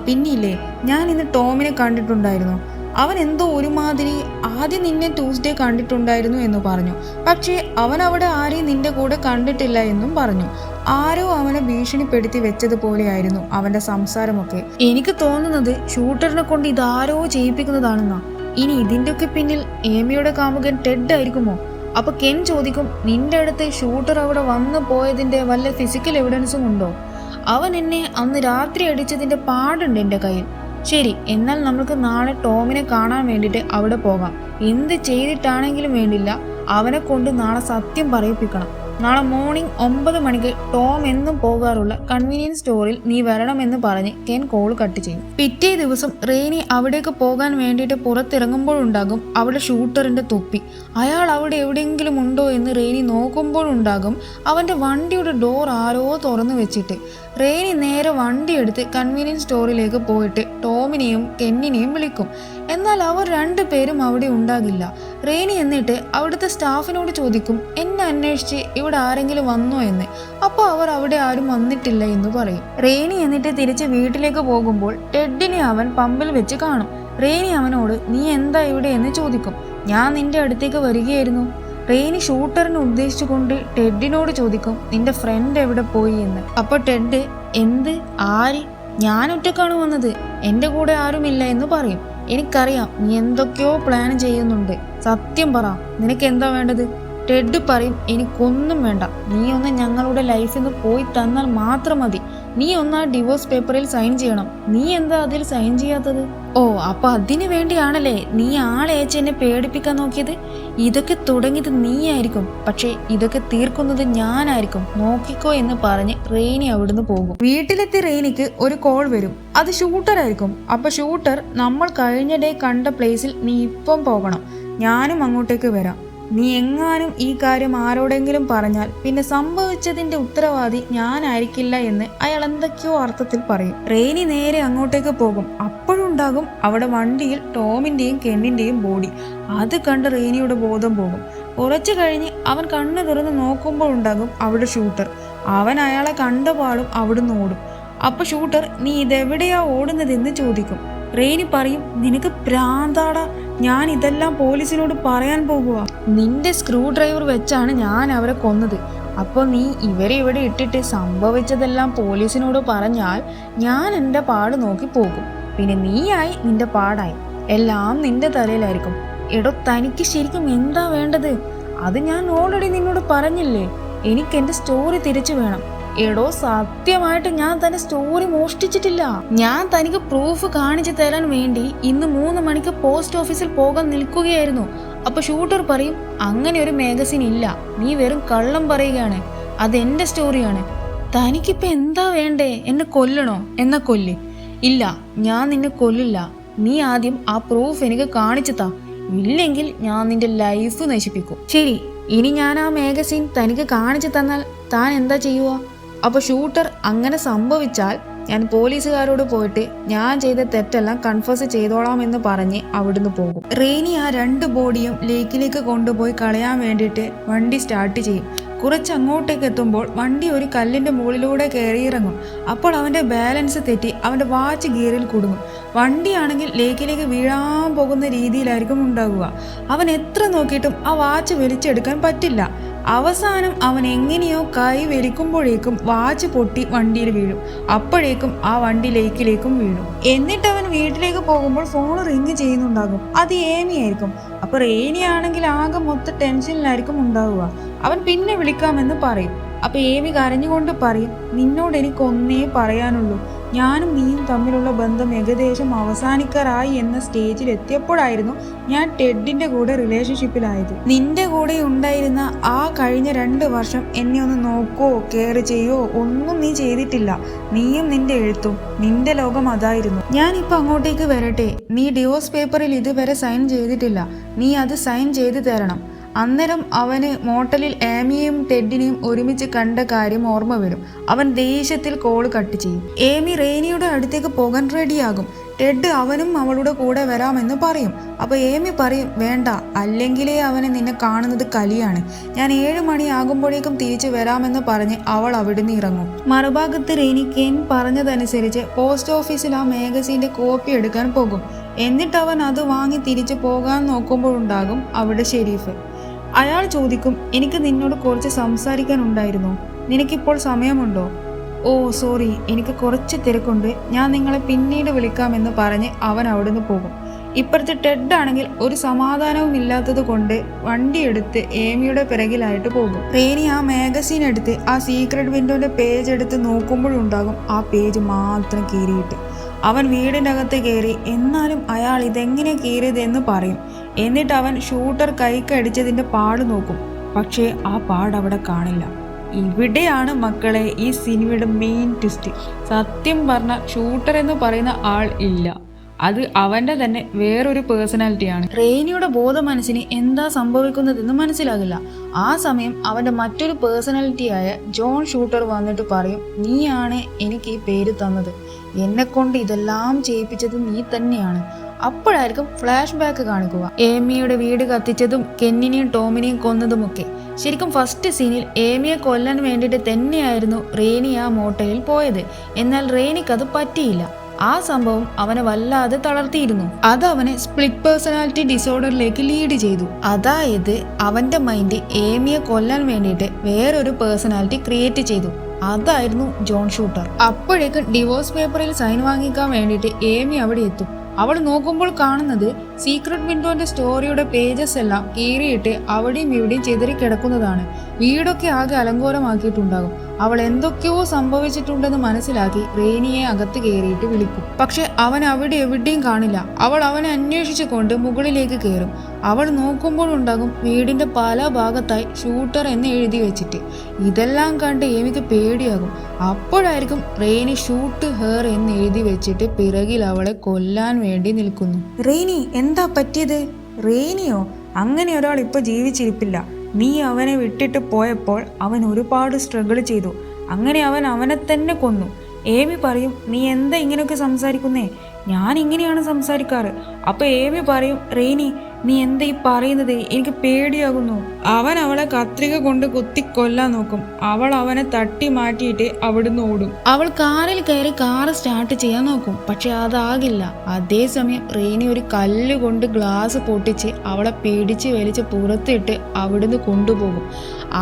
പിന്നില്ലേ, ഞാൻ ഇന്ന് ടോമിനെ കണ്ടിട്ടുണ്ടായിരുന്നു. അവൻ എന്തോ ഒരുമാതിരി ആദ്യം നിന്നെ ട്യൂസ്ഡേ കണ്ടിട്ടുണ്ടായിരുന്നു എന്ന് പറഞ്ഞു. പക്ഷേ അവൻ അവിടെ ആരെയും നിന്റെ കൂടെ കണ്ടിട്ടില്ല എന്നും പറഞ്ഞു. ആരോ അവനെ ഭീഷണിപ്പെടുത്തി വെച്ചതുപോലെയായിരുന്നു അവന്റെ സംസാരമൊക്കെ. എനിക്ക് തോന്നുന്നത് ഷൂട്ടറിനെ കൊണ്ട് ഇതാരോ ചെയ്യിപ്പിക്കുന്നതാണെന്നാ. ഇനി ഇതിൻ്റെയൊക്കെ പിന്നിൽ ഏമിയുടെ കാമുകൻ ടെഡ് ആയിരിക്കുമോ? അപ്പൊ കെൻ ചോദിക്കും, നിന്റെ അടുത്ത് ഷൂട്ടർ അവിടെ വന്നു പോയതിന്റെ വല്ല ഫിസിക്കൽ എവിഡൻസും ഉണ്ടോ? അവൻ എന്നെ അന്ന് രാത്രി അടിച്ചതിന്റെ പാടുണ്ട് എൻ്റെ കയ്യിൽ. ശരി, എന്നാൽ നമുക്ക് നാളെ ടോമിനെ കാണാൻ വേണ്ടിയിട്ട് അവിടെ പോകാം. എന്ത് ചെയ്തിട്ടാണെങ്കിലും വേണ്ടില്ല, അവനെ കൊണ്ട് നാളെ സത്യം പറയിപ്പിക്കണം. നാളെ മോർണിംഗ് 9 മണിക്ക് ടോം എന്നും പോകാറുള്ള കൺവീനിയൻസ് സ്റ്റോറിൽ നീ വരണമെന്ന് പറഞ്ഞ് കെൻ കോൾ കട്ട് ചെയ്യും. പിറ്റേ ദിവസം റെയ്നി അവിടേക്ക് പോകാൻ വേണ്ടിയിട്ട് പുറത്തിറങ്ങുമ്പോഴുണ്ടാകും അവിടെ ഷൂട്ടറിന്റെ തൊപ്പി. അയാൾ അവിടെ എവിടെയെങ്കിലും ഉണ്ടോ എന്ന് റെയ്നി നോക്കുമ്പോഴുണ്ടാകും അവന്റെ വണ്ടിയുടെ ഡോർ ആരോ തുറന്നു വെച്ചിട്ട്. റെയ്നി നേരെ വണ്ടി എടുത്ത് കൺവീനിയൻസ് സ്റ്റോറിലേക്ക് പോയിട്ട് ടോമിനെയും കെന്നിനെയും വിളിക്കും. എന്നാൽ അവർ 2 പേരും അവിടെ ഉണ്ടാകില്ല. റെയ്നി എന്നിട്ട് അവിടുത്തെ സ്റ്റാഫിനോട് ചോദിക്കും, എന്നെ അന്വേഷിച്ച് ഇവിടെ ആരെങ്കിലും വന്നോ എന്ന്. അപ്പോൾ അവർ അവിടെ ആരും വന്നിട്ടില്ല എന്ന് പറയും. റെയ്നി എന്നിട്ട് തിരിച്ച് വീട്ടിലേക്ക് പോകുമ്പോൾ ടെഡിനെ അവൻ പമ്പിൽ വെച്ച് കാണും. റെയ്നി അവനോട്, നീ എന്താ ഇവിടെ എന്ന് ചോദിക്കും. ഞാൻ നിന്റെ അടുത്തേക്ക് വരികയായിരുന്നു. റെയ്നി ഷൂട്ടറിനെ ഉദ്ദേശിച്ചുകൊണ്ട് ടെഡിനോട് ചോദിക്കും, നിന്റെ ഫ്രണ്ട് എവിടെ പോയി എന്ന്. അപ്പോൾ ടെഡ്, എന്ത്, ആര്? ഞാൻ ഒറ്റക്കാണ് വന്നത്, എൻ്റെ കൂടെ ആരുമില്ല എന്ന് പറയും. എനിക്കറിയാം നീ എന്തൊക്കെയോ പ്ലാൻ ചെയ്യുന്നുണ്ട്, സത്യം പറ, നിനക്ക് എന്താ വേണ്ടത്? ടെഡ് പറയും, എനിക്കൊന്നും വേണ്ട, നീ ഒന്ന് ഞങ്ങളുടെ ലൈഫിൽ നിന്ന് പോയി തന്നാൽ മാത്രം മതി. നീ ഒന്ന് ആ ഡിവോഴ്സ് പേപ്പറിൽ സൈൻ ചെയ്യണം. നീ എന്താ അതിൽ സൈൻ ചെയ്യാത്തത്? ഓ, അപ്പൊ അതിനു വേണ്ടിയാണല്ലേ നീ ആളയച്ച് എന്നെ പേടിപ്പിക്കാൻ നോക്കിയത്? ഇതൊക്കെ തുടങ്ങിയത് നീയായിരിക്കും, പക്ഷേ ഇതൊക്കെ തീർക്കുന്നത് ഞാനായിരിക്കും, നോക്കിക്കോ എന്ന് പറഞ്ഞ് റെയ്നി അവിടുന്ന് പോകും. വീട്ടിലെത്തി റെയ്നിക്ക് ഒരു കോൾ വരും. അത് ഷൂട്ടറായിരിക്കും. അപ്പൊ ഷൂട്ടർ, നമ്മൾ കഴിഞ്ഞ ഡേ കണ്ട പ്ലേസിൽ നീ ഇപ്പം പോകണം, ഞാനും അങ്ങോട്ടേക്ക് വരാം. നീ എങ്ങാനും ഈ കാര്യം ആരോടെങ്കിലും പറഞ്ഞാൽ പിന്നെ സംഭവിച്ചതിന്റെ ഉത്തരവാദി ഞാനായിരിക്കില്ല എന്ന് അയാൾ എന്തൊക്കെയോ അർത്ഥത്തിൽ പറയും. റെയ്നി നേരെ അങ്ങോട്ടേക്ക് പോകും. അപ്പോഴുണ്ടാകും അവിടെ വണ്ടിയിൽ ടോമിന്റെയും കെന്നിന്റെയും ബോഡി. അത് കണ്ട് റെയ്നിയുടെ ബോധം പോകും. കുറച്ചു കഴിഞ്ഞ് അവൻ കണ്ണു തുറന്ന് നോക്കുമ്പോൾ ഉണ്ടാകും അവിടെ ഷൂട്ടർ. അവൻ അയാളെ കണ്ട പാടും അവിടുന്ന് ഓടും. അപ്പൊ ഷൂട്ടർ, നീ ഇതെവിടെയാ ഓടുന്നതെന്ന് ചോദിക്കും. റെയ്നി പറയും, നിനക്ക് പ്രാന്താടാ, ഞാൻ ഇതെല്ലാം പോലീസിനോട് പറയാൻ പോകുക. നിന്റെ സ്ക്രൂ ഡ്രൈവർ വെച്ചാണ് ഞാൻ അവരെ കൊന്നത്. അപ്പോൾ നീ ഇവരെ ഇവിടെ ഇട്ടിട്ട് സംഭവിച്ചതെല്ലാം പോലീസിനോട് പറഞ്ഞാൽ ഞാൻ എൻ്റെ പാട് നോക്കി പോകും. പിന്നെ നീയായി, നിന്റെ പാടായി, എല്ലാം നിന്റെ തലയിലായിരിക്കും. എടോ, തനിക്ക് ശരിക്കും എന്താ വേണ്ടത്? അത് ഞാൻ ഓൾറെഡി നിന്നോട് പറഞ്ഞില്ലേ, എനിക്ക് എൻ്റെ സ്റ്റോറി തിരിച്ചു വേണം. എടോ, സത്യമായിട്ട് ഞാൻ തന്നെ സ്റ്റോറി മോഷ്ടിച്ചിട്ടില്ല. ഞാൻ തനിക്ക് പ്രൂഫ് കാണിച്ചു തരാൻ വേണ്ടി ഇന്ന് 3 മണിക്ക് പോസ്റ്റ് ഓഫീസിൽ പോകാൻ നിൽക്കുകയായിരുന്നു. അപ്പൊ ഷൂട്ടർ പറയും, അങ്ങനെ ഒരു മാഗസിൻ ഇല്ല, നീ വെറും കള്ളം പറയുകയാണ്, അതെന്റെ സ്റ്റോറിയാണ്. തനിക്കിപ്പോ എന്താ വേണ്ടേ? എന്നെ കൊല്ലണോ? എന്നാ കൊല്ല്. ഇല്ല, ഞാൻ നിന്നെ കൊല്ലില്ല. നീ ആദ്യം ആ പ്രൂഫ് എനിക്ക് കാണിച്ചു താ, ഇല്ലെങ്കിൽ ഞാൻ നിന്റെ ലൈഫ് നശിപ്പിക്കും. ശരി, ഇനി ഞാൻ ആ മാഗസിൻ തനിക്ക് കാണിച്ചു തന്നാൽ താൻ എന്താ ചെയ്യുക? അപ്പോൾ ഷൂട്ടർ അങ്ങനെ സംഭവിച്ചാൽ ഞാൻ പോലീസുകാരോട് പോയിട്ട് ഞാൻ ചെയ്ത തെറ്റെല്ലാം കൺഫസ് ചെയ്തോളാം എന്ന് പറഞ്ഞ് അവിടുന്ന് പോകും. റെയ്നി ആ 2 ബോഡിയും ലേക്കിലേക്ക് കൊണ്ടുപോയി കളയാൻ വേണ്ടിയിട്ട് വണ്ടി സ്റ്റാർട്ട് ചെയ്യും. കുറച്ച് അങ്ങോട്ടേക്ക് എത്തുമ്പോൾ വണ്ടി ഒരു കല്ലിൻ്റെ മുകളിലൂടെ കയറിയിറങ്ങും. അപ്പോൾ അവൻ്റെ ബാലൻസ് തെറ്റി അവൻ്റെ വാച്ച് ഗിയറിൽ കുടുങ്ങും. വണ്ടിയാണെങ്കിൽ ലേക്കിലേക്ക് വീഴാൻ പോകുന്ന രീതിയിലായിരിക്കും ഉണ്ടാകുക. അവൻ എത്ര നോക്കിയിട്ടും ആ വാച്ച് വലിച്ചെടുക്കാൻ പറ്റില്ല. അവസാനം അവൻ എങ്ങനെയോ കൈ വലിക്കുമ്പോഴേക്കും വാച്ച് പൊട്ടി വണ്ടിയിൽ വീഴും. അപ്പോഴേക്കും ആ വണ്ടി ലേക്കിലേക്കും വീഴും. എന്നിട്ട് അവൻ വീട്ടിലേക്ക് പോകുമ്പോൾ ഫോൺ റിങ് ചെയ്യുന്നുണ്ടാകും. അത് ഏമി ആയിരിക്കും. അപ്പോൾ റെയ്നി ആണെങ്കിൽ ആകെ മൊത്തം ടെൻഷനിലായിരിക്കും ഉണ്ടാവുക. അവൻ പിന്നെ വിളിക്കാമെന്ന് പറയും. അപ്പോൾ ഏമി കരഞ്ഞുകൊണ്ട് പറയും, നിന്നോട് എനിക്കൊന്നേ പറയാനുള്ളൂ, ഞാനും നീയും തമ്മിലുള്ള ബന്ധം ഏകദേശം അവസാനിക്കാറായി എന്ന സ്റ്റേജിൽ എത്തിയപ്പോഴായിരുന്നു ഞാൻ ടെഡിൻ്റെ കൂടെ റിലേഷൻഷിപ്പിലായത്. നിന്റെ കൂടെ ഉണ്ടായിരുന്ന ആ കഴിഞ്ഞ 2 വർഷം എന്നെ ഒന്ന് നോക്കോ കെയർ ചെയ്യോ ഒന്നും നീ ചെയ്തിട്ടില്ല. നീയും നിന്റെ എഴുത്തും നിന്റെ ലോകം അതായിരുന്നു. ഞാനിപ്പോൾ അങ്ങോട്ടേക്ക് വരട്ടെ? നീ ഡിവോഴ്സ് പേപ്പറിൽ ഇതുവരെ സൈൻ ചെയ്തിട്ടില്ല, നീ അത് സൈൻ ചെയ്ത് തരണം. അന്നേരം അവന് മോട്ടലിൽ ഏമിയെയും ടെഡിനെയും ഒരുമിച്ച് കണ്ട കാര്യം ഓർമ്മ വരും. അവൻ ദേഷ്യത്തിൽ കോൾ കട്ട് ചെയ്യും. ഏമി റെയ്നിയുടെ അടുത്തേക്ക് പോകാൻ റെഡിയാകും. ടെഡ് അവനും അവളുടെ കൂടെ വരാമെന്ന് പറയും. അപ്പോൾ ഏമി പറയും, വേണ്ട, അല്ലെങ്കിലേ അവനെ നിന്നെ കാണുന്നത് കലിയാണ്. ഞാൻ 7 മണിയാകുമ്പോഴേക്കും തിരിച്ചു വരാമെന്ന് പറഞ്ഞ് അവൾ അവിടുന്ന് ഇറങ്ങും. മറുഭാഗത്ത് റെയ്നി കെൻ പറഞ്ഞതനുസരിച്ച് പോസ്റ്റ് ഓഫീസിൽ ആ മാഗസീൻ്റെ കോപ്പി എടുക്കാൻ പോകും. എന്നിട്ട് അവൻ അത് വാങ്ങി തിരിച്ചു പോകാൻ നോക്കുമ്പോഴുണ്ടാകും അവിടെ ഷെരീഫ്. അയാൾ ചോദിക്കും, എനിക്ക് നിന്നോട് കുറച്ച് സംസാരിക്കാനുണ്ടായിരുന്നു, നിനക്കിപ്പോൾ സമയമുണ്ടോ? ഓ സോറി, എനിക്ക് കുറച്ച് തിരക്കുണ്ട്, ഞാൻ നിങ്ങളെ പിന്നീട് വിളിക്കാമെന്ന് പറഞ്ഞ് അവൻ അവിടുന്ന് പോകും. ഇപ്പുറത്തെ ടെഡ് ആണെങ്കിൽ ഒരു സമാധാനവും ഇല്ലാത്തത് കൊണ്ട് വണ്ടിയെടുത്ത് ഏമിയുടെ പിറകിലായിട്ട് പോകും. റെയ്നി ആ മാഗസീൻ എടുത്ത് ആ സീക്രട്ട് വിൻഡോന്റെ പേജ് എടുത്ത് നോക്കുമ്പോഴുണ്ടാകും ആ പേജ് മാത്രം കീറിയിട്ട്. അവൻ വീടിൻ്റെ അകത്ത് കയറി, എന്നാലും അയാൾ ഇതെങ്ങനെ കീറിയത് എന്ന് പറയും. എന്നിട്ട് അവൻ ഷൂട്ടർ കൈക്കടിച്ചതിൻ്റെ പാട് നോക്കും. പക്ഷേ ആ പാട് അവിടെ കാണില്ല. ഇവിടെയാണ് മക്കളെ ഈ സിനിമയുടെ മെയിൻ ട്വിസ്റ്റ്. സത്യം പറഞ്ഞാൽ ഷൂട്ടർ എന്ന് പറയുന്ന ആൾ ഇല്ല, അത് അവൻ്റെ തന്നെ വേറൊരു പേഴ്സണാലിറ്റിയാണ്. റെയ്നിയുടെ ബോധ മനസ്സിന് എന്താ സംഭവിക്കുന്നതെന്ന് മനസ്സിലാകില്ല. ആ സമയം അവൻ്റെ മറ്റൊരു പേഴ്സണാലിറ്റിയായ ജോൺ ഷൂട്ടർ വന്നിട്ട് പറയും, നീയാണ് എനിക്ക് ഈ പേര് തന്നത്, എന്നെക്കൊണ്ട് ഇതെല്ലാം ചെയ്യിപ്പിച്ചത് നീ തന്നെയാണ്. അപ്പോഴായിരിക്കും ഫ്ലാഷ് ബാക്ക് കാണിക്കുക. ഏമിയുടെ വീട് കത്തിച്ചതും കെന്നിനെയും ടോമിനെയും കൊന്നതുമൊക്കെ. ശരിക്കും ഫസ്റ്റ് സീനിൽ ഏമിയെ കൊല്ലാൻ വേണ്ടിയിട്ട് തന്നെയായിരുന്നു റെയ്നി ആ മോട്ടലിൽ പോയത്. എന്നാൽ റെയ്നിക്ക് അത് പറ്റിയില്ല. ആ സംഭവം അവനെ വല്ലാതെ തളർത്തിയിരുന്നു. അത് അവനെ സ്പ്ലിറ്റ് പേഴ്സണാലിറ്റി ഡിസോർഡറിലേക്ക് ലീഡ് ചെയ്തു. അതായത് അവന്റെ മൈൻഡ് ഏമിയെ കൊല്ലാൻ വേണ്ടിയിട്ട് വേറൊരു പേഴ്സണാലിറ്റി ക്രിയേറ്റ് ചെയ്തു. അതായിരുന്നു ജോൺ ഷൂട്ടർ. അപ്പോഴേക്കും ഡിവോഴ്സ് പേപ്പറിൽ സൈൻ വാങ്ങിക്കാൻ വേണ്ടിയിട്ട് ഏമി അവിടെ എത്തും. അവൾ നോക്കുമ്പോൾ കാണുന്നത് സീക്രട്ട് വിൻഡോന്റെ സ്റ്റോറിയുടെ പേജസ് എല്ലാം കീറിയിട്ട് അവിടെയും ഇവിടെയും ചെതറി കിടക്കുന്നതാണ്. വീടൊക്കെ ആകെ അലങ്കോലമാക്കിയിട്ടുണ്ടാകും. അവൾ എന്തൊക്കെയോ സംഭവിച്ചിട്ടുണ്ടെന്ന് മനസ്സിലാക്കി റെയ്നിയെ അകത്ത് കയറിയിട്ട് വിളിക്കും. പക്ഷെ അവൻ അവിടെ എവിടെയും കാണില്ല. അവൾ അവനെ അന്വേഷിച്ചുകൊണ്ട് മുകളിലേക്ക് കയറും. അവൾ നോക്കുമ്പോഴുണ്ടാകും വീടിന്റെ പല ഭാഗത്തായി ഷൂട്ടർ എന്ന് എഴുതി വെച്ചിട്ട്. ഇതെല്ലാം കണ്ട് ഏമിക്ക് പേടിയാകും. അപ്പോഴായിരിക്കും റെയ്നി ഷൂട്ട് ഹെർ എന്ന് എഴുതി വെച്ചിട്ട് പിറകിൽ അവളെ കൊല്ലാൻ വേണ്ടി നിൽക്കുന്നു. റെയ്നി, എന്താ പറ്റിയത്? റെയ്നിയോ? അങ്ങനെ ഒരാൾ ഇപ്പോൾ ജീവിച്ചിരിപ്പില്ല. നീ അവനെ വിട്ടിട്ട് പോയപ്പോൾ അവൻ ഒരുപാട് സ്ട്രഗിൾ ചെയ്തു. അങ്ങനെ അവൻ അവനെ തന്നെ കൊന്നു. ഏമി പറയും, നീ എന്താ ഇങ്ങനെയൊക്കെ സംസാരിക്കുന്നേ? ഞാൻ ഇങ്ങനെയാണ് സംസാരിക്കാറ്. അപ്പോൾ ഏമി പറയും, റെയ്നി നീ എന്താ ഈ പറയുന്നത്? എനിക്ക് പേടിയാകുന്നു. അവൻ അവളെ കത്രിക കൊണ്ട് കുത്തിക്കൊല്ലാൻ നോക്കും. അവൾ അവനെ തട്ടി മാറ്റിയിട്ട് അവിടുന്ന് ഓടും. അവൾ കാറിൽ കയറി കാറ് സ്റ്റാർട്ട് ചെയ്യാൻ നോക്കും. പക്ഷെ അതാകില്ല. അതേസമയം റെയ്നി ഒരു കല്ല് കൊണ്ട് ഗ്ലാസ് പൊട്ടിച്ച് അവളെ പേടിച്ച് വലിച്ച് പുറത്തിട്ട് അവിടുന്ന് കൊണ്ടുപോകും.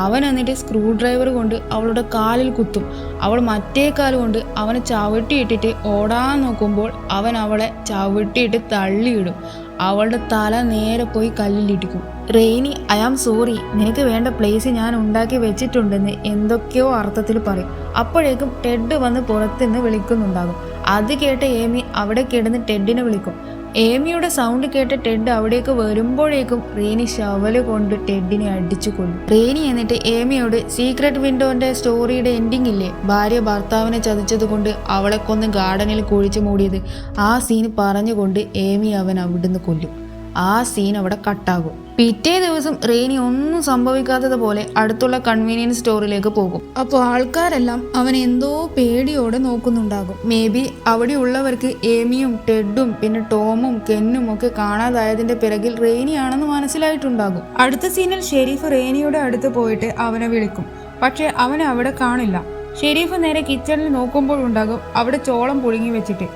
അവൻ എന്നിട്ട് സ്ക്രൂ ഡ്രൈവർ കൊണ്ട് അവളുടെ കാലിൽ കുത്തും. അവൾ മറ്റേ കാൽ കൊണ്ട് അവനെ ചവിട്ടിയിട്ടിട്ട് ഓടാൻ നോക്കുമ്പോൾ അവൻ അവളെ ചവിട്ടിയിട്ട് തള്ളിയിടും. അവളുടെ തല നേരെ പോയി കല്ലിലിടിക്കും. റെയ്നി, ഐ ആം സോറി, നിനക്ക് വേണ്ട പ്ലേസ് ഞാൻ ഉണ്ടാക്കി വെച്ചിട്ടുണ്ടെന്ന് എന്തൊക്കെയോ അർത്ഥത്തിൽ പറയും. അപ്പോഴേക്കും ടെഡ് വന്ന് പുറത്തുനിന്ന് വിളിക്കുന്നുണ്ടാകും. അത് കേട്ട ഏമി അവിടെ കിടന്ന് ടെഡിനെ വിളിക്കും. ഏമിയുടെ സൗണ്ട് കേട്ട ടെഡ് അവിടേക്ക് വരുമ്പോഴേക്കും റേനി ശവല് കൊണ്ട് ടെഡിനെ അടിച്ചു കൊല്ലും. റേനി എന്നിട്ട് ഏമിയോട് സീക്രട്ട് വിൻഡോന്റെ സ്റ്റോറിയുടെ എൻഡിങ് ഇല്ലേ, ഭാര്യ ഭർത്താവിനെ ചതിച്ചത് കൊണ്ട് അവളെ കൊന്ന് ഗാർഡനിൽ കുഴിച്ചു മൂടിയത്, ആ സീൻ പറഞ്ഞുകൊണ്ട് ഏമി അവൻ അവിടുന്ന് കൊല്ലും. ആ സീൻ അവിടെ കട്ടാകും. പിറ്റേ ദിവസം റേനി ഒന്നും സംഭവിക്കാത്തതുപോലെ അടുത്തുള്ള കൺവീനിയൻസ് സ്റ്റോറിലേക്ക് പോകും. അപ്പോൾ ആൾക്കാരെല്ലാം അവൻ എന്തോ പേടിയോടെ നോക്കുന്നുണ്ടാകും. മേ ബി അവിടെ ഉള്ളവർക്ക് ഏമിയും ടെഡും പിന്നെ ടോമും കെന്നും ഒക്കെ കാണാതായതിന്റെ പിറകിൽ റേനിയാണെന്ന് മനസ്സിലായിട്ടുണ്ടാകും. അടുത്ത സീനിൽ ഷെരീഫ് റേനിയുടെ അടുത്ത് പോയിട്ട് അവനെ വിളിക്കും. പക്ഷെ അവനെ അവിടെ കാണില്ല. ഷെരീഫ് നേരെ കിച്ചണിൽ നോക്കുമ്പോഴുണ്ടാകും അവിടെ ചോളം പുഴുങ്ങി വെച്ചിട്ട്.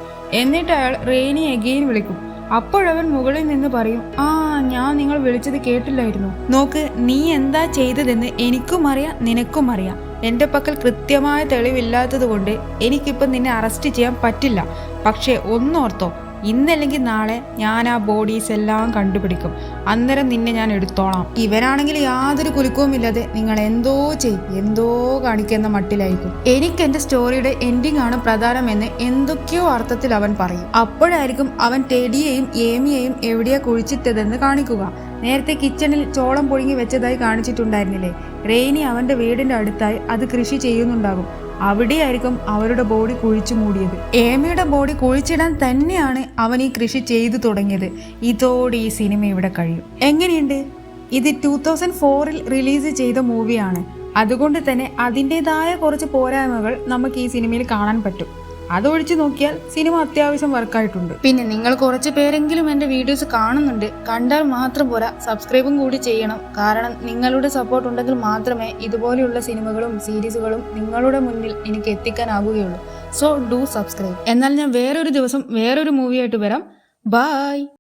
എന്നിട്ട് അയാൾ റേനി എഗെയിൻ വിളിക്കും. അപ്പോഴവൻ മുകളിൽ നിന്ന് പറയും, ആ ഞാൻ നിങ്ങൾ വിളിച്ചത് കേട്ടില്ലായിരുന്നു. നോക്ക്, നീ എന്താ ചെയ്തതെന്ന് എനിക്കും അറിയാം, നിനക്കും അറിയാം. എൻ്റെ പക്കൽ കൃത്യമായ തെളിവില്ലാത്തത് കൊണ്ട് എനിക്കിപ്പം നിന്നെ അറസ്റ്റ് ചെയ്യാൻ പറ്റില്ല. പക്ഷേ ഒന്നോർത്തോ, ഇന്നല്ലെങ്കിൽ നാളെ ഞാൻ ആ ബോഡീസ് എല്ലാം കണ്ടുപിടിക്കും. അന്നേരം നിന്നെ ഞാൻ എടുത്തോളാം. ഇവനാണെങ്കിൽ യാതൊരു കുലുക്കവുമില്ലാതെ നിങ്ങൾ എന്തോ കാണിക്കുന്ന മട്ടിലായിരിക്കും. എനിക്ക് എൻ്റെ സ്റ്റോറിയുടെ എൻഡിങ് ആണ് പ്രധാനമെന്ന് എന്തൊക്കെയോ അർത്ഥത്തിൽ അവൻ പറയും. അപ്പോഴായിരിക്കും അവൻ ടെഡിയെയും ഏമിയെയും എവിടെയാ കുഴിച്ചിട്ടതെന്ന് കാണിക്കുക. നേരത്തെ കിച്ചണിൽ ചോളം പുഴുങ്ങി വെച്ചതായി കാണിച്ചിട്ടുണ്ടായിരുന്നില്ലേ, റേനി അവന്റെ വീടിന്റെ അടുത്തായി അത് കൃഷി ചെയ്യുന്നുണ്ടാകും. അവിടെയായിരിക്കും അവരുടെ ബോഡി കുഴിച്ചു മൂടിയത്. ഏമിയുടെ ബോഡി കുഴിച്ചിടാൻ തന്നെയാണ് അവൻ ഈ കൃഷി ചെയ്തു തുടങ്ങിയത്. ഇതോടെ ഈ സിനിമ ഇവിടെ കഴിയും. എങ്ങനെയുണ്ട്? ഇത് 2004 റിലീസ് ചെയ്ത മൂവിയാണ്. അതുകൊണ്ട് തന്നെ അതിൻ്റെതായ കുറച്ച് പോരായ്മകൾ നമുക്ക് ഈ സിനിമയിൽ കാണാൻ പറ്റും. അതൊഴിച്ചു നോക്കിയാൽ സിനിമ അത്യാവശ്യം വർക്കായിട്ടുണ്ട്. പിന്നെ നിങ്ങൾ കുറച്ച് പേരെങ്കിലും എൻ്റെ വീഡിയോസ് കാണുന്നുണ്ട്. കണ്ടാൽ മാത്രം പോരാ, സബ്സ്ക്രൈബും കൂടി ചെയ്യണം. കാരണം നിങ്ങളുടെ സപ്പോർട്ട് ഉണ്ടെങ്കിൽ മാത്രമേ ഇതുപോലെയുള്ള സിനിമകളും സീരീസുകളും നിങ്ങളുടെ മുന്നിൽ എനിക്ക് എത്തിക്കാനാവുകയുള്ളൂ. So do subscribe. എന്നാൽ ഞാൻ വേറൊരു ദിവസം വേറൊരു മൂവിയായിട്ട് വരാം. ബൈ.